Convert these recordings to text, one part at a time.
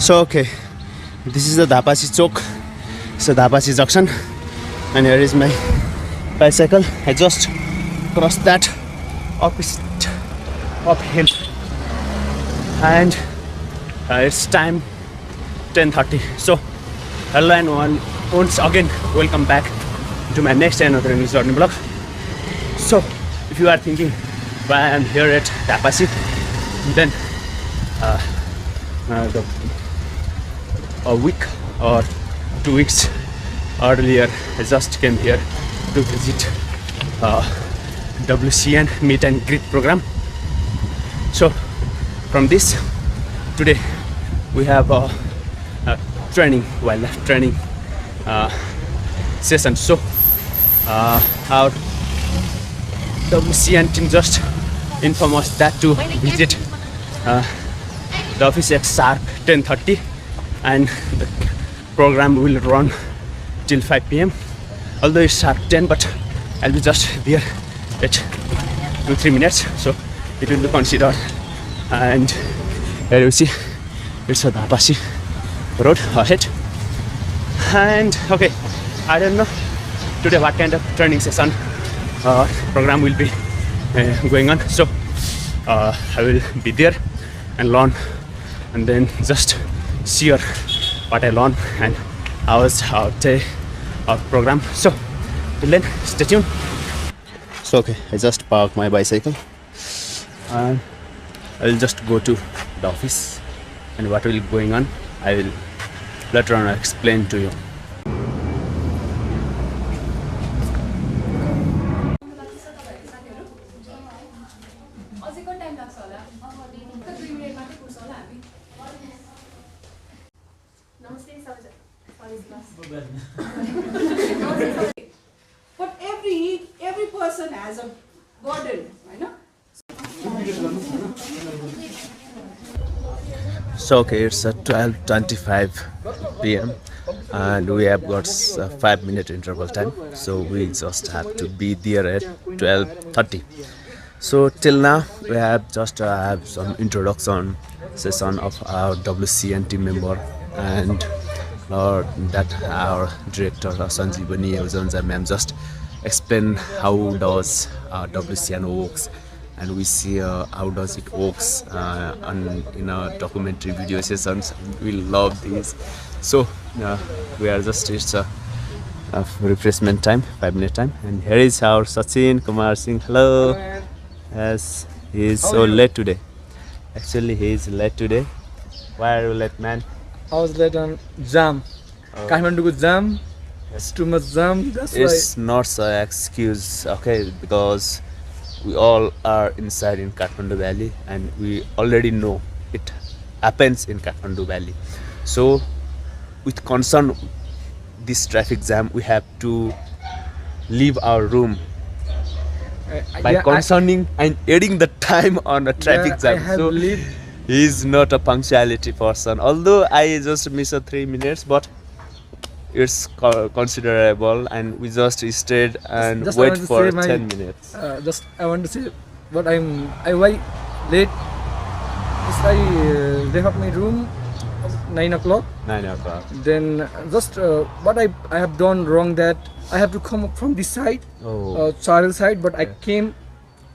So okay, this is the Dhapashi Chowk. So Dhapashi junction, and here is my bicycle. I just crossed that uphill, and it's time 10:30. So hello and once again welcome back to my next another English learning blog. So if you are thinking why I am here at Dhapashi, then a week or 2 weeks earlier I just came here to visit WCN meet and greet program. So from this, today we have a training, wildlife training session. So our WCN team just informed us that to visit the office at sharp 10:30, and the program will run till 5 p.m. Although it's sharp 10, but I'll be just there at 2-3 minutes, so it will be considered. And here you see it's a Dhapashi road ahead. And okay, I don't know today what kind of training session program will be going on, so I will be there and learn, and then just share what I learned and how was our day, our program. So till then, stay tuned. So okay, I just parked my bicycle and I'll just go to the office, and what will be going on I will later on explain to you. But every person has a burden, right? No? So okay, it's at 12:25 p.m. and we have got a 5-minute interval time, so we just have to be there at 12:30. So till now we have just have some introduction session of our WCN team member, and that our director Sandeep ma'am just explain how does WCN works, and we see how does it works in our documentary video sessions. We love these. So we are just, it's a refreshment time, 5-minute time, and here is our Sachin Kumar Singh. Hello. Yes, he is so late today. Actually, he is late today. Why are you late, man? I was late on jam. Kathmandu jam. It's too much jam. That's It's not an excuse, okay, because we all are inside in Kathmandu Valley, and we already know it happens in Kathmandu Valley. So with concern this traffic jam, we have to leave our room by concerning and adding the time on a traffic jam. So he is not a punctuality person. Although I just miss 3 minutes, but it's considerable, and we just stayed and wait for 10 minutes. I want to say what I why late. Is I left up my room 9 o'clock. 9 o'clock. Then just what I have done wrong, that I have to come up from this side, Charil side, but I came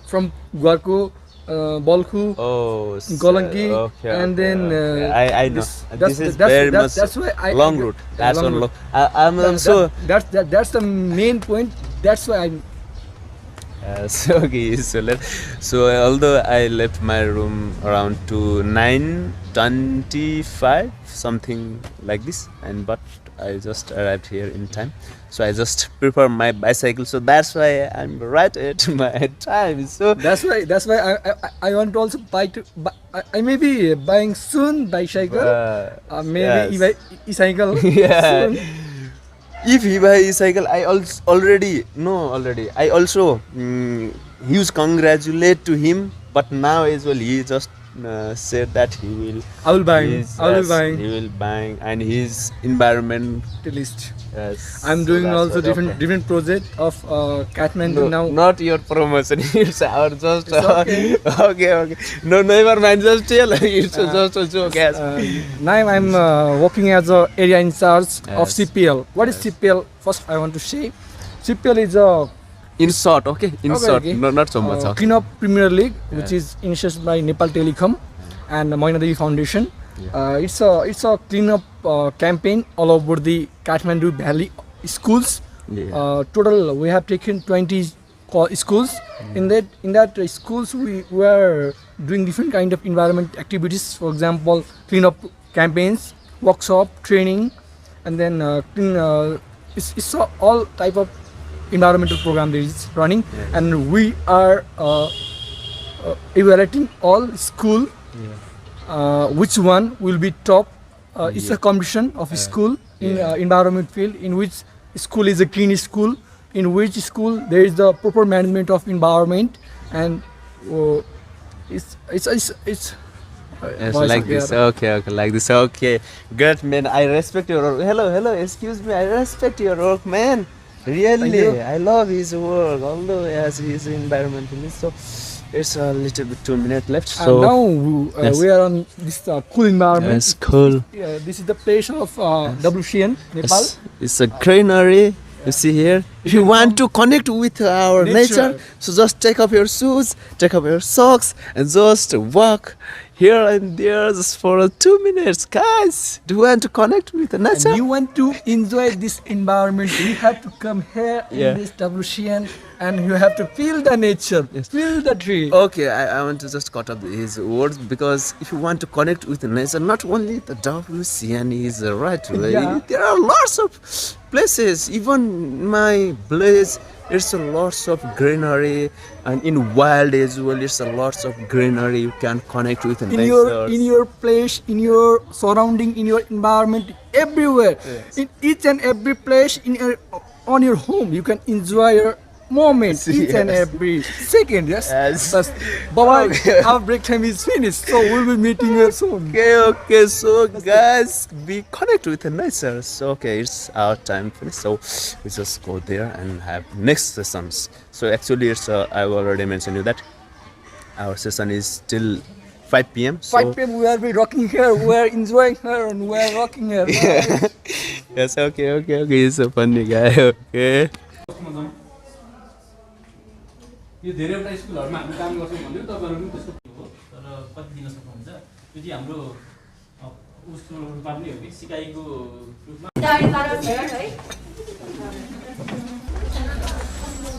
from Guarco, Bolku, Golanki, and then I know this is very much that's why long route. That's long on route. I'm also that's the main point. That's why I'm. Okay, so although I left my room around to 9:25, something like this, but I just arrived here in time, so I just prepare my bicycle, so that's why I'm right at my time. So that's why I want to also buy I may be buying soon bicycle, maybe e-cycle. Yeah. Soon. If he buy e-cycle, I already. I also huge congratulate to him, but now as well he just said that he will. I will buying. He will buying, and his environment. List. Yes. I'm so doing that's also what- different okay. different project of Kathmandu No, now. not your promotion. It's our just. It's okay. Okay. No, never mind. Just tell. It's just a joke. Yes. Now I'm working as a area in charge of Yes. CPL. What is CPL? First, I want to say, CPL is a In short, okay. In Okay, short, okay. no, not so much. Okay. Cleanup Premier League, which is initiated by Nepal Telecom and Moinadevi Foundation. It's a cleanup campaign all over the Kathmandu Valley schools. Yeah. Total we have taken 20 schools. In that schools we were doing different kind of environment activities. For example, cleanup campaigns, workshop, training, and then it's all type of environmental program that is running, and we are evaluating all school. Which one will be top? It's a competition of school in environment field, in which school is a clean school, in which school there is the proper management of environment, and it's Yes, voice like of this. air. Okay, like this. Okay, good man. I respect your work. Hello. Excuse me. I respect your work, man. Really, you. I love his work. Although yes, he's environmentalist. So it's a little bit 2 minutes left. And So now yes. we are on this cool environment. it's cool. This is the place of WCN Nepal. It's a greenery. You see here. If you want to connect with our Nature. nature, so just take off your shoes, take off your socks, and just walk here and there just for 2 minutes. Guys, do you want to connect with the nature? And you want to enjoy this environment, you have to come here Yeah. in this WCN, and you have to feel the nature, feel the tree. Okay, I want to just cut up his words, because if you want to connect with the nature, not only the WCN is right way. Yeah. There are lots of places, even my village, there's a lots of greenery, and in wild as well, there's a lots of greenery. You can connect with the nature. In your place, in your surrounding, in your environment, everywhere, in each and every place, on your home, you can enjoy your moment, each and Yes. every second. Yes. Yes. Bye Okay. bye. Our break time is finished, so we'll be meeting you soon. Okay, so guys, we connect with the nature. So okay, it's our time finished. So we just go there and have next sessions. So actually, it's I already mentioned you that our session is till 5 p.m. So 5 p.m. we will be rocking here. We are enjoying here, and we are rocking here. yes, okay. He's a funny guy. Okay. यो धेरैवटा स्कुलहरुमा हामी काम गर्छौँ भन्यो तपाईहरु पनि त्यसको हो तर कति दिन सक्नुहुन्छ यो चाहिँ हाम्रो उसको रूपमा पनि हो कि सिकाइको रूपमा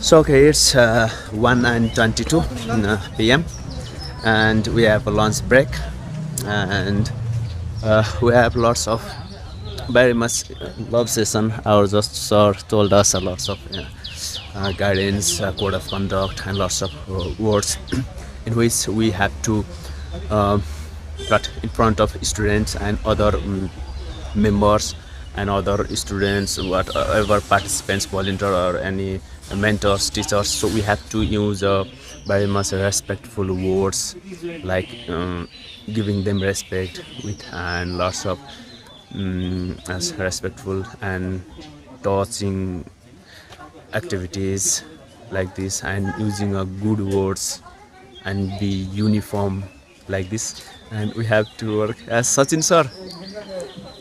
So okay, it's 1:22 p.m. and we have a lunch break, and we have lots of very much love session. Our just sir told us a lots of guidance, code of conduct, and lots of words in which we have to cut in front of students and other members and other students, whatever participants, volunteer or any mentors, teachers. So we have to use very much respectful words, like giving them respect with and lots of as respectful and touching activities like this, and using a good words and be uniform like this. And we have to work as Sachin sir.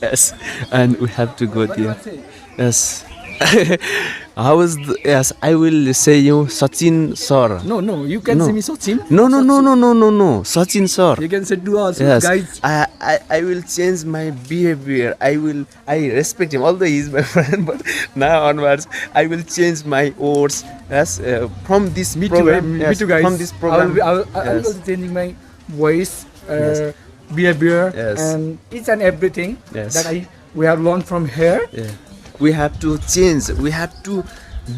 Yes, and we have to go there. Yes. How is yes? I will say you Sachin sir. No, you can No. say me Sachin. No. Sachin sir. You can say to us, Yes, guys. I will change my behavior. I respect him, although he is my friend. But now onwards, I will change my words. Yes, from this Me program. too, guys. From this program. I will Yes. also changing my voice, Yes. behavior, Yes. and each and everything Yes. that we have learned from here. Yeah. We have to change. We have to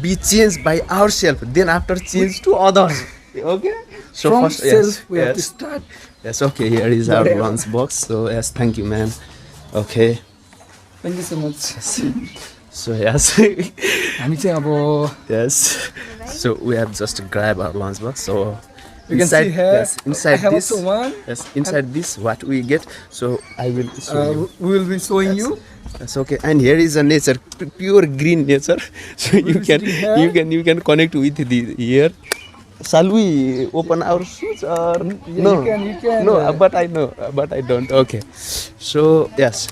be changed by ourselves. Then after change to others. Okay. So From first, self, we have to yes. start. Yes. Okay. Here is our Whatever. lunch box. So yes, thank you, man. Okay. Thank you so much. So yes. हामी चाहिँ अब Yes. So we have just grabbed our lunch box. So You can see here. Yes, inside I have this. also one. Yes, inside this, what we get. So I will show you. We will be showing you. That's okay. And here is a nature, pure green nature. So you can connect with the here. Shall we open our shoes or no? You can. No, but I know, but I don't. Okay. So yes,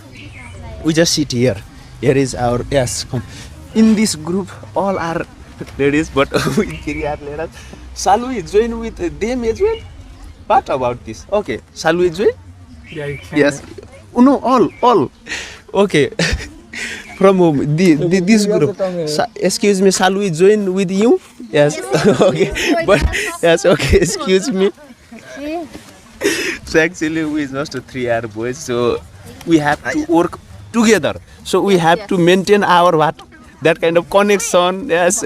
we just sit here. Here is our in this group all are ladies, but we three are ladies. Shall we join with them as well? What about this? Okay. Shall we join? Yeah, you can. Yes. Oh, no, all. Okay. From this group. Excuse me, shall we join with you? Yes. Okay. But yes, okay, excuse me. So actually we just three are boys, so we have to work together. So we have to maintain our that kind of connection, yes,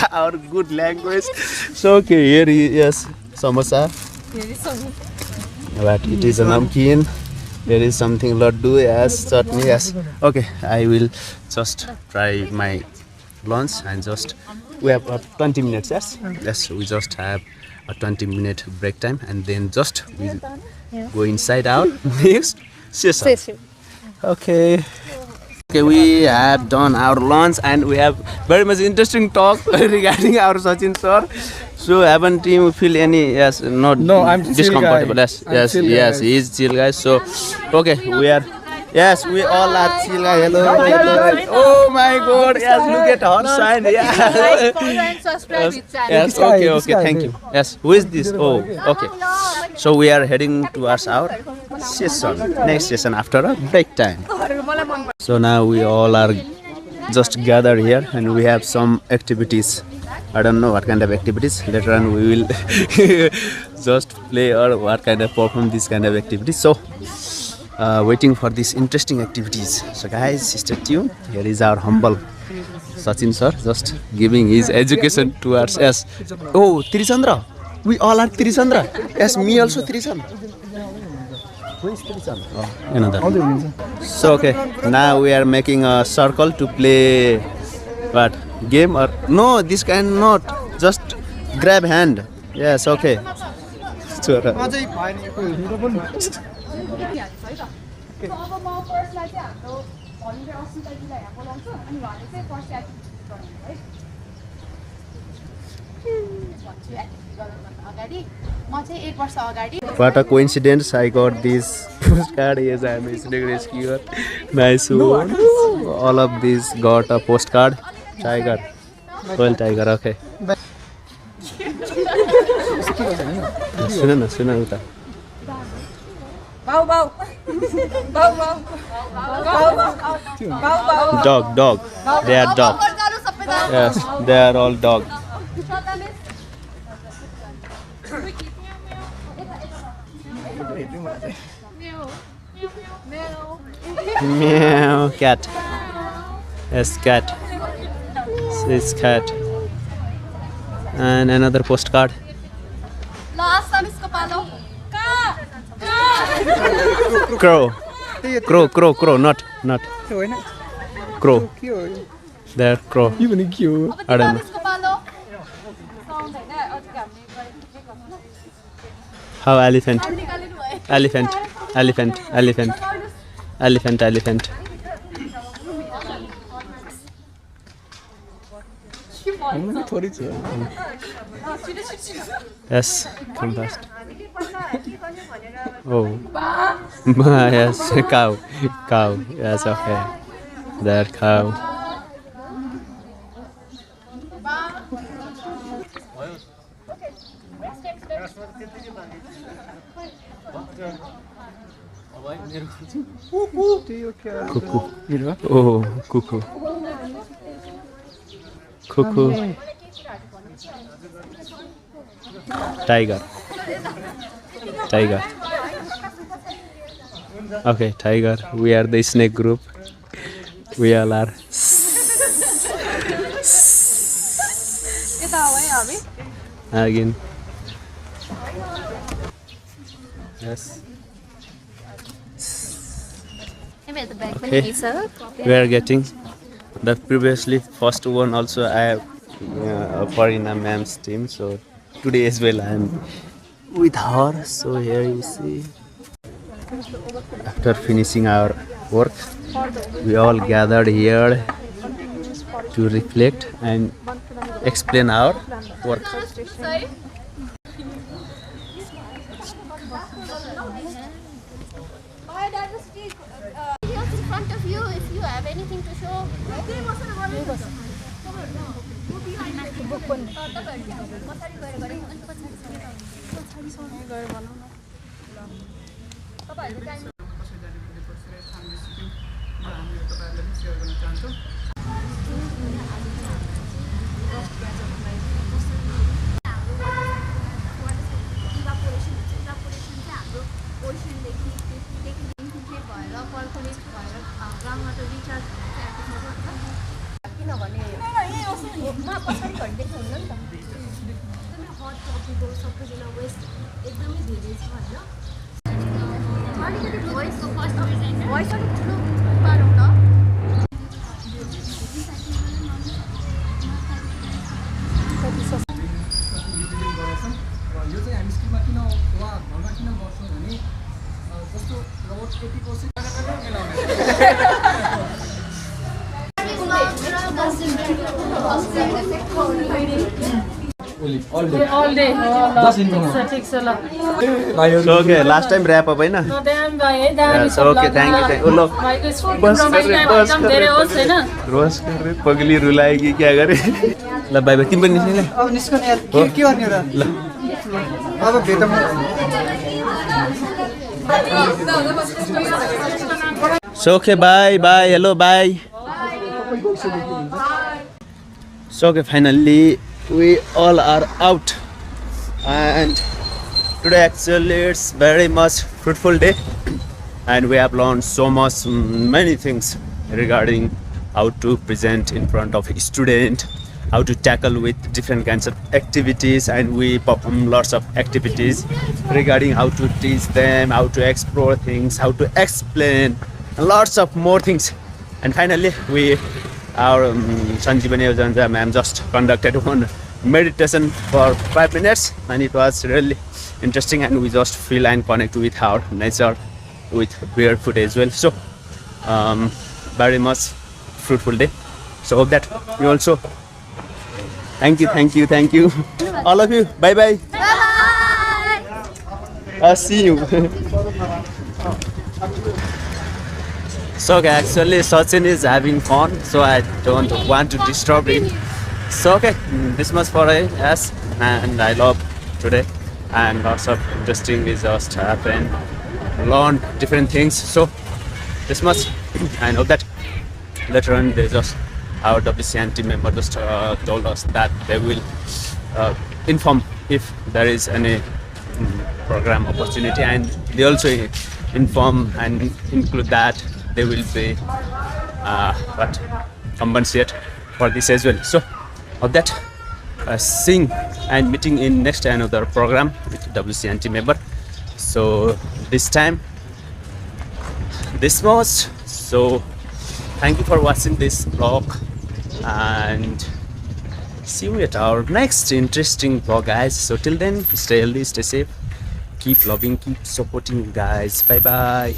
our good language. So okay, here is samosa. But it is a namkeen. There is something laddu, yes, chutney, yes. Okay, I will just try my lunch and just we have 20 minutes, yes. Yes, we just have a 20-minute break time and then just we go inside our next session. Okay. Okay, we have done our lunch and we have very much interesting talk regarding our Sachin sir. So haven't you feel any No, I'm discomfortable? Chill guy. Yes, he is chill guys. So okay, we all are chill guys. Hello. Oh my God! Yes, look at our sign. Yes. Okay. Thank you. Yes, who is this? Oh, okay. So we are heading towards our next session after a break time. So now we all are just gathered here and we have some activities. I don't know what kind of activities. Later on we will just play or what kind of perform this kind of activities. So waiting for these interesting activities. So guys, stay tuned. Here is our humble Sachin sir just giving his education towards us. Oh, Trisandra. We all are Trisandra. Yes, me also Trisandra. Who is Trisandra? Oh, another. So okay, now we are making a circle to play what? Game or no, this kind not. Just grab hand. Yes, okay. What a coincidence, I got this postcard. Yes, I am a snake rescuer. Nice one. All of these got a postcard. Tiger. Royal tiger, okay. Suna uta. Dog. They are dog. Yes, they are all dog. Meow, cat. Yes, cat. It's cat. And another postcard. Crow. Not. Crow. There, crow. Even cute. I don't know. How elephant. Yes, come fast. Oh, yes, cow. Yes, okay. There, cow. Cuckoo. Oh, cuckoo. Tiger. Okay, tiger. We are the snake group. We all are. Again. Yes. Okay. We are getting the previously first one also I have for in a ma'am's team, so today as well I am with her. So here you see, after finishing our work, we all gathered here to reflect and explain our work. In front of you, if you have anything to show. यो चाहिँ हामी स्कुलमा किन वा घरमा किन गर्छौँ भने जस्तो लगभग 80% all day ठिक छ ल So okay, last time wrap up हैन? ड्याम भाइ दामी So okay, thank you. लो बस कर रे पगली रुलाएगी क्या करे? ल बाय बाय, तिमी पनि निस्किने? अब निस्कने यार के गर्ने र ल अब भेटौँ So okay, bye bye, hello bye. So okay, finally we all are out, and today actually it's very much fruitful day, and we have learned so much many things regarding how to present in front of a student, how to tackle with different kinds of activities, and we perform lots of activities regarding how to teach them, how to explore things, how to explain, and lots of more things. And finally our Sandeep ma'am just conducted one meditation for 5 minutes, and it was really interesting, and we just feel and connect with our nature with barefoot as well. So very much fruitful day. So hope that you also. Thank you all of you. Bye bye. I'll see you. So okay, actually Sachin is having fun, so I don't want to disturb him. So okay, this much for us, and I love today, and lots of interesting is just happened, learn different things. So this much, I know that later on they just our WCN team member just told us that they will inform if there is any program opportunity, and they also inform and include that they will be compensate for this as well. So of that, seeing and meeting in next another program with WCN team member. So this time this much. So thank you for watching this vlog, and see you at our next interesting vlog, guys. So till then, stay healthy, stay safe, keep loving, keep supporting, guys. Bye bye.